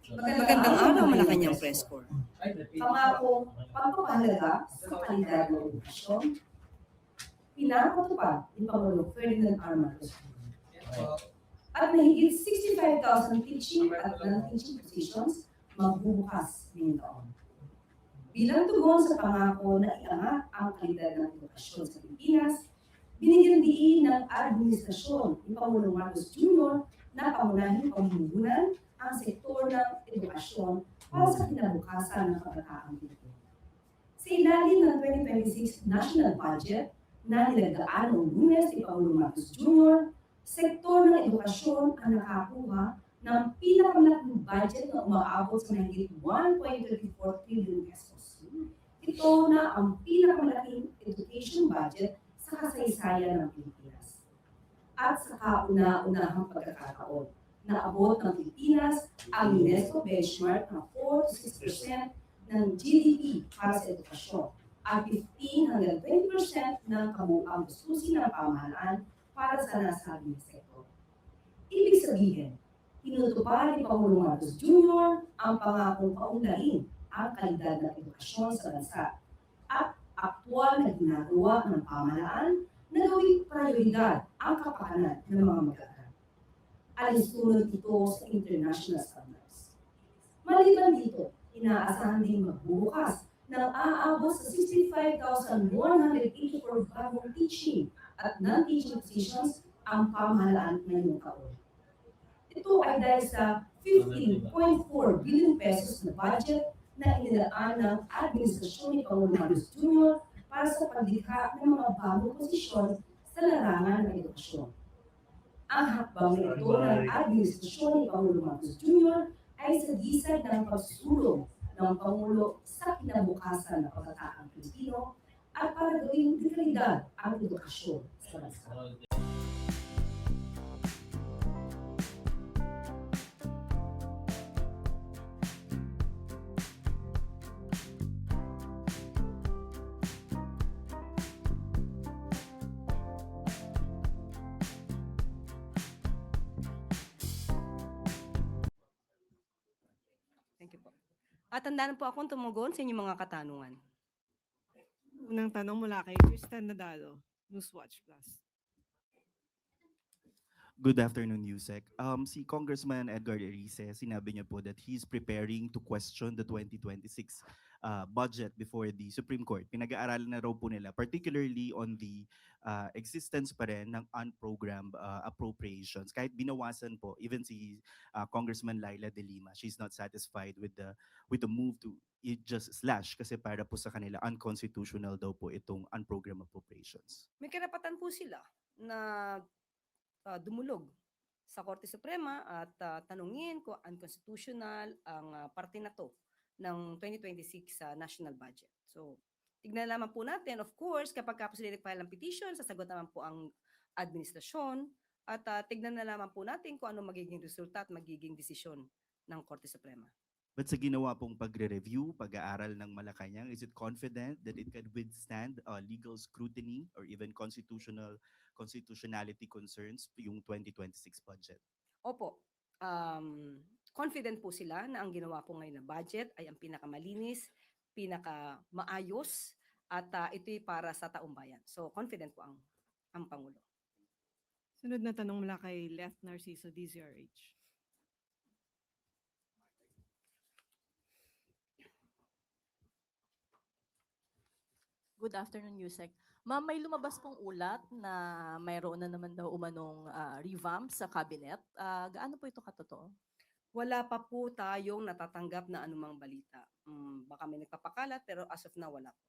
Magandang araw, Malacanang Press Corps. Pangako pagpapahalaga sa kalidad ng edukasyon, pinapatupad ni Pangulong Ferdinand R. Marcos Jr. At mahigit 65,000 teaching at non-teaching positions magbubukas ngayong taon. Bilang tugon sa pangako na iangat ang kalidad ng edukasyon sa Pilipinas, binigyan diin ng administrasyon ni Pangulong Marcos Jr. na pangunahing pamumuhunan ang sektor ng edukasyon para sa kinabukasan ng kabataang Pilipino. Sa ilalim ng 2026 National Budget na nilagaan noong Lunes ni Pangulong Marcos Jr., sektor ng edukasyon ang nakakuha ng pinakamalaking budget na umaabot sa mahigit 1.34 trillion pesos. Ito na ang pinakamalaking education budget sa kasaysayan ng Pilipinas. At sa kauna-unahang pagkakataon, naabot ng Pilipinas ang UNESCO benchmark na 4-6% ng GDP para sa edukasyon at 15 hanggang 20% ng kabuuang gastusin ng pamahalaan para sa nasabing sektor. Ibig sabihin, tinutupad ni Pangulong Marcos Jr. ang pangakong paunlarin ang kalidad ng edukasyon sa bansa at aktwal na ginagawa ng pamahalaan na gawing prioridad ang kapakanan ng mga mag-aaral. Alinsunod ito sa international standards. Maliban dito, inaasahan din magbubukas ng aabot sa 65,184 bagong teaching at non-teaching positions ang pamahalaan ngayong taon. Ito ay dahil sa 15.4 billion pesos na budget na inilaan ng administrasyon ni Pangulong Marcos Jr. para sa paglikha ng mga bagong posisyon sa larangan ng edukasyon. Ang hakbang na ito ng administrasyon ni Pangulong Marcos Jr. ay sa gisag ng pagsulong ng Pangulo sa kinabukasan ng kabataang Pilipino at para gawing de kalidad ang edukasyon sa bansa. Thank you po. At tandaan po akong tumugon sa inyong mga katanungan. Unang tanong mula kay Tristan Nadalo, Newswatch Plus. Good afternoon, Yusek. Si Congressman Edgar Erice, sinabi niya po that he's preparing to question the 2026 budget before the Supreme Court. Pinag-aaralan na raw po nila, particularly on the existence pa rin ng unprogrammed appropriations. Kahit binawasan po, even si Congressman Laila De Lima, she's not satisfied with the move to just slash kasi para po sa kanila unconstitutional daw po itong unprogrammed appropriations. May karapatan po sila na dumulog sa Korte Suprema at tanungin kung unconstitutional ang parte na to ng 2026 national budget. So, tignan naman po natin, of course, kapag po sila nag-file ng petition, sasagot naman po ang administrasyon at tignan na naman po natin kung ano magiging resulta at magiging desisyon ng Korte Suprema. But sa ginawa pong pagre-review, pag-aaral ng Malacanang, is it confident that it can withstand legal scrutiny or even constitutionality concerns yung 2026 budget? Opo. Confident po sila na ang ginawa po ngayon na budget ay ang pinakamalinis, pinakamaayos, at ito'y para sa taong bayan. So, confident po ang Pangulo. Sunod na tanong mula kay Left Narciso, DZRH. Good afternoon, Yusek. Ma'am, may lumabas pong ulat na mayroon na naman daw umanong revamp sa cabinet. Gaano po ito katotoo? Wala pa po tayong natatanggap na anumang balita. Baka may nagpapakalat pero as of now wala po.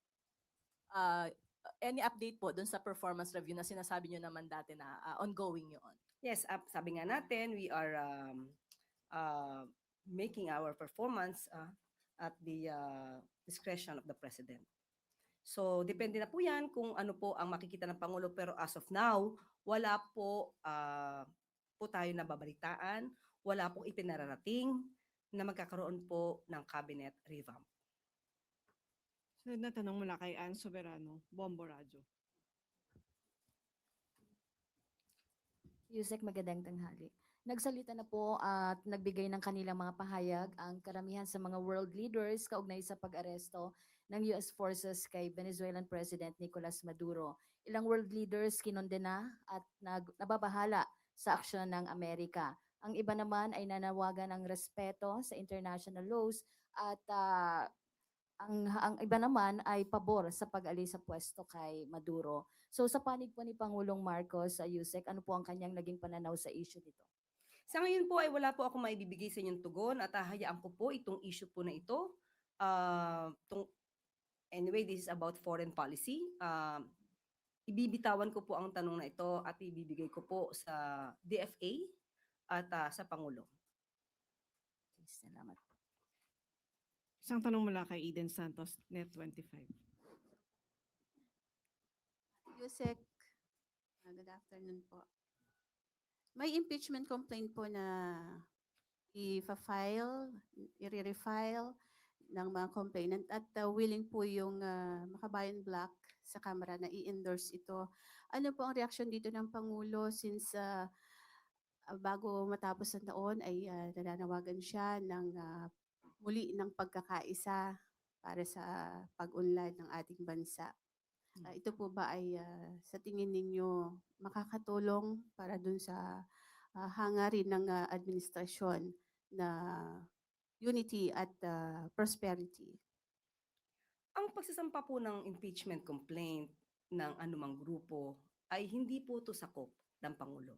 Any update po dun sa performance review na sinasabi nyo naman dati na ongoing yun? Yes, sabi nga natin, we are making our performance at the discretion of the President. So, depende na po yan kung ano po ang makikita ng Pangulo. Pero as of now, wala po tayo nababalitaan, wala pong ipinararating na magkakaroon po ng cabinet revamp. Sunod na tanong mula kay Ann Soberano, Bombo Radyo. Yusek, magandang tanghali. Nagsalita na po at nagbigay ng kanilang mga pahayag ang karamihan sa mga world leaders kaugnay sa pag-aresto ng US forces kay Venezuelan President Nicolas Maduro. Ilang world leaders kinondena at nababahala sa aksyon ng Amerika. Ang iba naman ay nanawagan ng respeto sa international laws at ang iba naman ay pabor sa pag-alis sa pwesto kay Maduro. So sa panig po ni Pangulong Marcos sa USEC, ano po ang kanyang naging pananaw sa issue nito? Sa ngayon po ay wala po ako maibibigay sa inyong tugon at hahayaan ko po itong issue po na ito. Anyway, this is about foreign policy. Ibibitawan ko po ang tanong na ito at ibibigay ko po sa DFA at sa Pangulo. Salamat. Isang tanong mula kay Eden Santos, Net 25. Yusek, good afternoon po. May impeachment complaint po na i-file ng mga complainant at willing po yung Makabayan Black sa Kamara na i-endorse ito. Ano po ang reaksyon dito ng Pangulo since bago matapos ang taon ay nananawagan siya ng muli ng pagkakaisa para sa pag-unlad ng ating bansa. Ito po ba ay sa tingin ninyo makakatulong para dun sa hangarin ng administrasyon na unity at prosperity? Ang pagsasampa po ng impeachment complaint ng anumang grupo ay hindi po ito sakop ng Pangulo.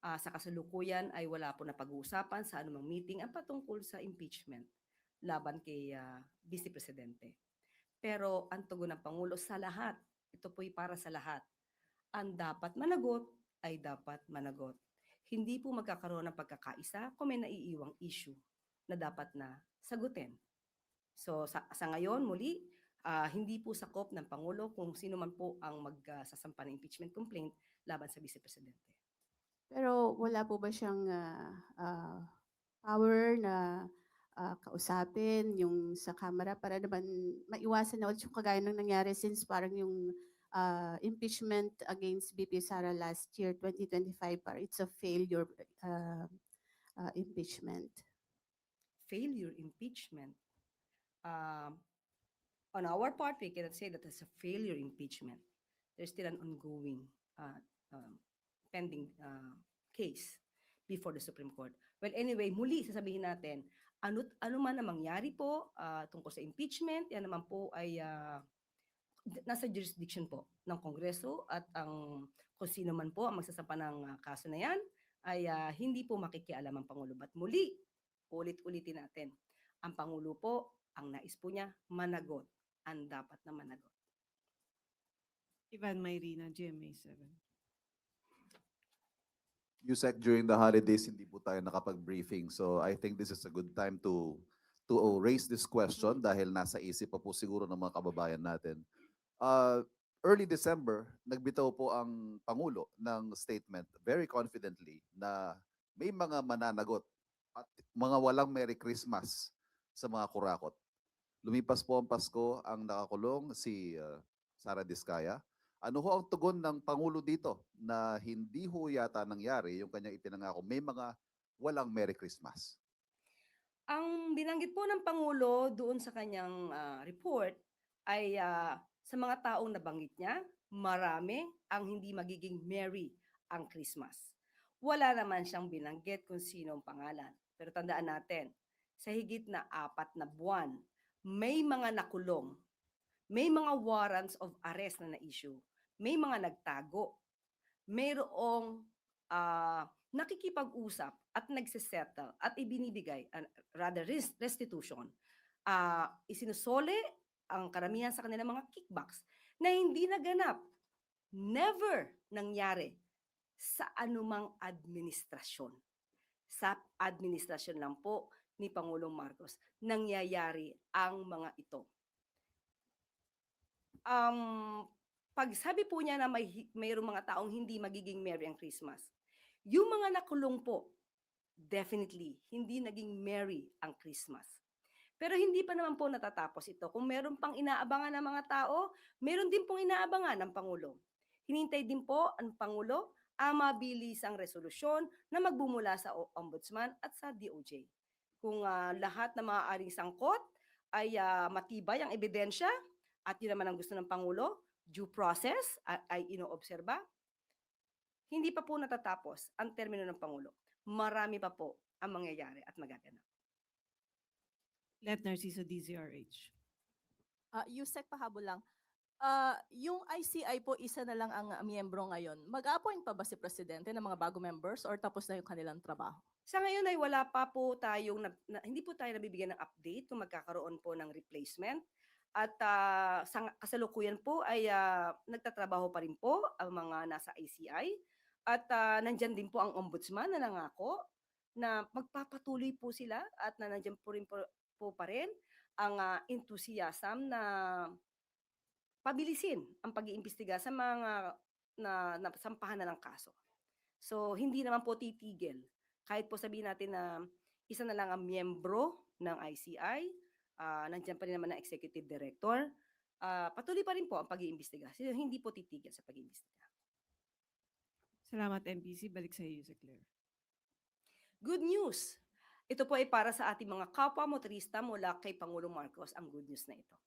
Sa kasalukuyan ay wala po na pag-uusapan sa anumang meeting ang patungkol sa impeachment laban kay Vice Presidente. Pero ang tugon ng Pangulo sa lahat, ito po'y para sa lahat. Ang dapat managot ay dapat managot. Hindi po magkakaroon ng pagkakaisa kung may naiiwang issue na dapat na sagutin. So sa ngayon, muli, hindi po sakop ng Pangulo kung sino man po ang magsasampa ng impeachment complaint laban sa Vice Presidente. Pero wala po ba siyang power na kausapin yung sa Kamara para naman maiwasan na ulit yung kagaya ng nangyari since parang yung impeachment against BP Sara last year, 2025, it's a failure impeachment. Failure impeachment. On our part, we cannot say that it's a failure impeachment. There's still an ongoing pending case before the Supreme Court. Well, anyway, muli sasabihin natin, ano man ang mangyari po tungkol sa impeachment, yan naman po ay nasa jurisdiction po ng Kongreso at kung sino man po ang magsasampa ng kaso na yan ay hindi po makikialam ang Pangulo. But muli, ulit-ulitin natin, ang Pangulo po, ang nais po niya, managot. Ang dapat na managot. Ivan Mayrina, GMA 7. Yusek, during the holidays, hindi po tayo nakapag-briefing. So I think this is a good time to raise this question dahil nasa isip pa po siguro ng mga kababayan natin. Early December, nagbitaw po ang Pangulo ng statement very confidently na may mga mananagot at mga walang Merry Christmas sa mga kurakot. Lumipas po ang Pasko, ang nakakulong si Sara Diskaya. Ano ho ang tugon ng Pangulo dito na hindi ho yata nangyari yung kanyang ipinangako may mga walang Merry Christmas? Ang binanggit po ng Pangulo doon sa kanyang report ay sa mga taong nabanggit niya, marami ang hindi magiging merry ang Christmas. Wala naman siyang binanggit kung sino ang pangalan. Pero tandaan natin, sa higit na 4 na buwan, may mga nakulong, may mga warrants of arrest na na-issue, may mga nagtago, mayroong nakikipag-usap at nagsisettle at ibinibigay, rather restitution, isinusole ang karamihan sa kanilang mga kickbacks na hindi naganap, never nangyari sa anumang administrasyon. Sa administrasyon lang po ni Pangulong Marcos nangyayari ang mga ito. Pag sabi po niya na mayroong mga taong hindi magiging merry ang Christmas, yung mga nakulong po, definitely, hindi naging merry ang Christmas. Pero hindi pa naman po natatapos ito. Kung meron pang inaabangan ng mga tao, meron din pong inaabangan ng Pangulo. Hinintay din po ang Pangulo ang mabilisang resolusyon na magbumula sa Ombudsman at sa DOJ. Kung lahat na maaaring sangkot ay matibay ang ebidensya at yun naman ang gusto ng Pangulo, due process ay inoobserba, hindi pa po natatapos ang termino ng Pangulo. Marami pa po ang mangyayari at magaganap. Let Narciso DZRH. Yusek, pahabol lang. Yung ICI po, isa na lang ang miyembro ngayon. Mag-appoint pa ba si Presidente ng mga bago members or tapos na yung kanilang trabaho? Sa ngayon ay wala pa po tayong, hindi po tayo nabibigyan ng update kung magkakaroon po ng replacement. At sa kasalukuyan po ay nagtatrabaho pa rin po ang mga nasa ICI. At nandyan din po ang ombudsman na nangako na magpapatuloy po sila at na nandyan po rin po pa rin ang enthusiasm na pabilisin ang pag-iimbestiga sa mga nasampahan na ng kaso. So, hindi naman po titigil. Kahit po sabihin natin na isa na lang ang miyembro ng ICI, nandiyan pa rin naman ang executive director, patuloy pa rin po ang pag-iimbestiga. So, hindi po titigil sa pag-iimbestiga. Salamat, MPC. Balik sa iyo, Yusek Claire. Good news! Ito po ay para sa ating mga kapwa motorista mula kay Pangulong Marcos ang good news na ito.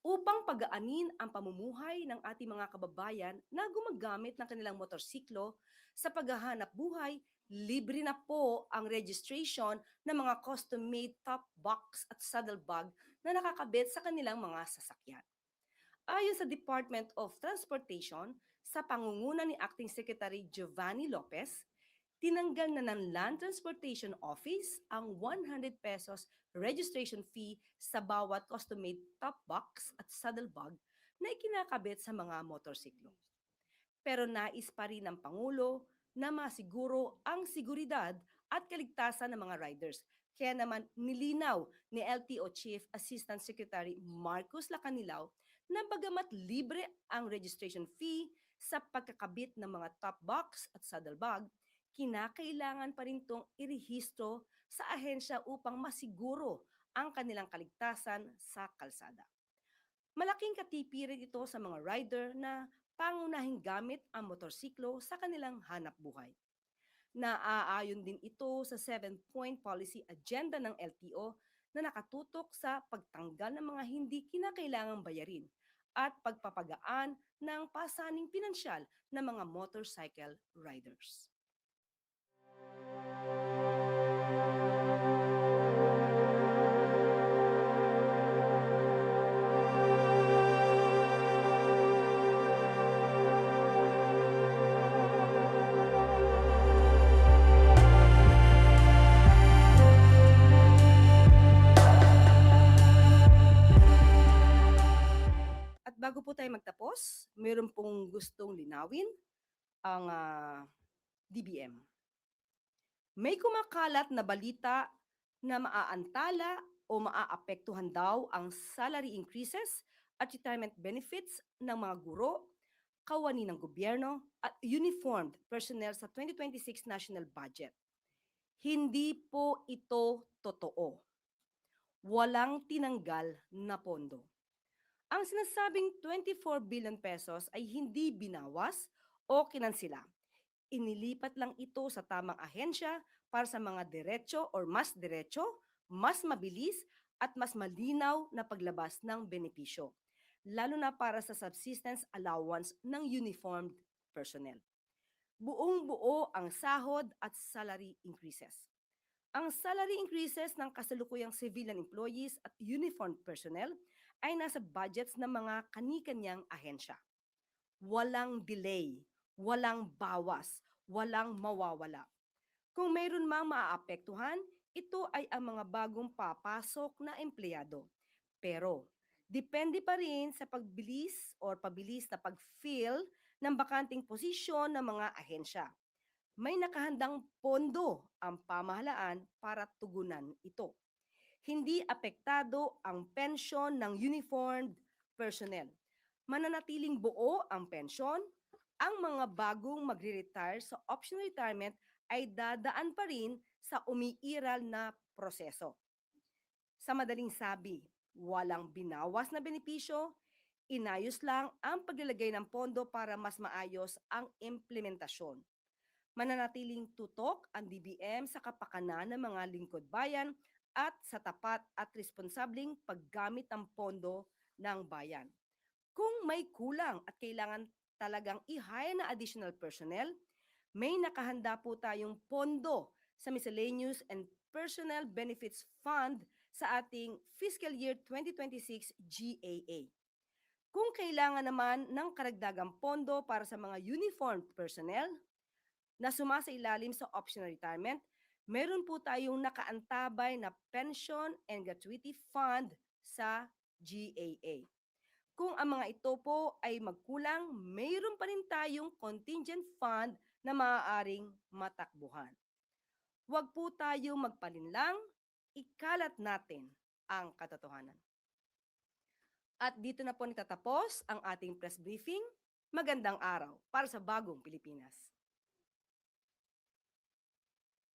Upang pagaanin ang pamumuhay ng ating mga kababayan na gumagamit ng kanilang motorsiklo sa paghahanap buhay, libre na po ang registration ng mga custom-made top box at saddlebag na nakakabit sa kanilang mga sasakyan. Ayon sa Department of Transportation, sa pangunguna ni Acting Secretary Giovanni Lopez, tinanggal na ng Land Transportation Office ang 100 pesos registration fee sa bawat custom-made top box at saddlebag na ikinakabit sa mga motorsiklo. Pero nais pa rin ng Pangulo na masiguro ang seguridad at kaligtasan ng mga riders. Kaya naman nilinaw ni LTO Chief Assistant Secretary Marcos Lacanilao na bagamat libre ang registration fee sa pagkakabit ng mga top box at saddlebag, kinakailangan pa rin itong irehistro sa ahensya upang masiguro ang kanilang kaligtasan sa kalsada. Malaking katipirin ito sa mga rider na pangunahing gamit ang motorsiklo sa kanilang hanap buhay. Naaayon din ito sa 7-point policy agenda ng LTO na nakatutok sa pagtanggal ng mga hindi kinakailangang bayarin at pagpapagaan ng pasaning pinansyal ng mga motorcycle riders. At bago po tayo magtapos, mayroon pong gustong linawin ang DBM. May kumakalat na balita na maaantala o maaapektuhan daw ang salary increases at retirement benefits ng mga guro, kawani ng gobyerno at uniformed personnel sa 2026 national budget. Hindi po ito totoo. Walang tinanggal na pondo. Ang sinasabing 24 billion pesos ay hindi binawas o kinansila. Inilipat lang ito sa tamang ahensya para sa mga diretso or mas diretso, mas mabilis at mas malinaw na paglabas ng benepisyo, lalo na para sa subsistence allowance ng uniformed personnel. Buong-buo ang sahod at salary increases. Ang salary increases ng kasalukuyang civilian employees at uniformed personnel ay nasa budgets ng mga kani-kanyang ahensya. Walang delay, walang bawas, walang mawawala. Kung mayroon mang maaapektuhan, ito ay ang mga bagong papasok na empleyado. Pero, depende pa rin sa pabilis na pag-fill ng bakanting posisyon ng mga ahensya. May nakahandang pondo ang pamahalaan para tugunan ito. Hindi apektado ang pensyon ng uniformed personnel. Mananatiling buo ang pensyon. Ang mga bagong magre-retire sa optional retirement ay dadaan pa rin sa umiiral na proseso. Sa madaling sabi, walang binawas na benepisyo, Inayos lang ang paglalagay ng pondo para mas maayos ang implementasyon. Mananatiling tutok ang DBM sa kapakanan ng mga lingkod bayan at sa tapat at responsabling paggamit ng pondo ng bayan. Kung may kulang at kailangan talagang i-hire na additional personnel, may nakahanda po tayong pondo sa Miscellaneous and Personnel Benefits Fund sa ating Fiscal Year 2026 GAA. Kung kailangan naman ng karagdagang pondo para sa mga uniformed personnel na sumasailalim sa optional retirement, meron po tayong nakaantabay na Pension and Gratuity Fund sa GAA. Kung ang mga ito po ay magkulang, mayroon pa rin tayong contingent fund na maaaring matakbuhan. Huwag po tayong magpalinlang, ikalat natin ang katotohanan. At dito na po natatapos ang ating press briefing. Magandang araw para sa bagong Pilipinas.